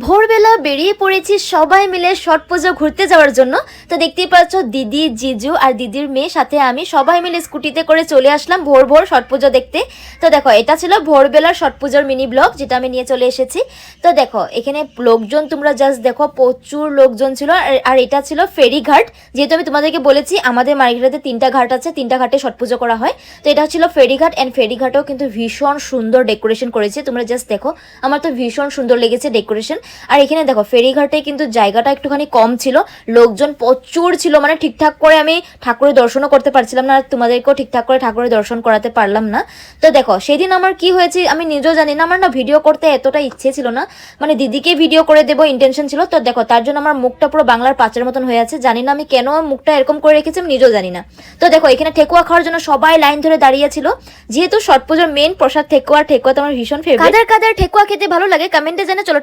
ভোরবেলা বেরিয়ে পড়েছি সবাই মিলে ছট পুজো ঘুরতে যাওয়ার জন্য। তো দেখতেই পাচ্ছ দিদি, জিজু আর দিদির মেয়ে সাথে আমি সবাই মিলে স্কুটিতে করে চলে আসলাম ভোর ভোর ছট পুজো দেখতে। তো দেখো এটা ছিল ভোরবেলার ছট পুজোর মিনি ব্লগ যেটা আমি নিয়ে চলে এসেছি। তো দেখো এখানে লোকজন তোমরা জাস্ট দেখো, প্রচুর লোকজন ছিল। আর এটা ছিল ফেরিঘাট, যেহেতু আমি তোমাদেরকে বলেছি আমাদের মার্কেটে 3টা ঘাট আছে, 3টা ঘাটে ছট পুজো করা হয়। তো এটা ছিল ফেরিঘাট, অ্যান্ড ফেরিঘাটেও কিন্তু ভীষণ সুন্দর ডেকোরেশন করেছে। তোমরা জাস্ট দেখো, আমার তো ভীষণ সুন্দর লেগেছে ডেকোরেশন। আর এখানে দেখো ফেরিঘাটে কিন্তু জায়গাটা একটুখানি কম ছিল, লোকজন প্রচুর ছিল, মানে ঠিকঠাক করে আমি ঠাকুরের দর্শনও করতে পারছিলাম না, আর তোমাদেরকেও ঠিকঠাক করে ঠাকুরের দর্শন করাতে পারলাম না। তো দেখো সেদিন আমার কি হয়েছে আমি নিজেও জানি না, আমার না ভিডিও করতে এতটা ইচ্ছে ছিল না, মানে দিদিকে ভিডিও করে দেবো ইন্টেনশন ছিল। তো দেখো তার জন্য আমার মুখটা পুরো বাংলার পাঁচের মতন হয়ে আছে, জানি না আমি কেন মুখটা এরকম করে রেখেছি, আমি নিজেও জানি না। তো দেখো এখানে ঠেকুয়া খাওয়ার জন্য সবাই লাইন ধরে দাঁড়িয়েছিল, যেহেতু ছট পুজোর মেন প্রসাদ ঠেকুয়া। ঠেকুয়া তো আমার ভীষণ ফেভারিট। কাদের কাদের ঠেকুয়া খেতে ভালো লাগে কমেন্টে জানে। চলো।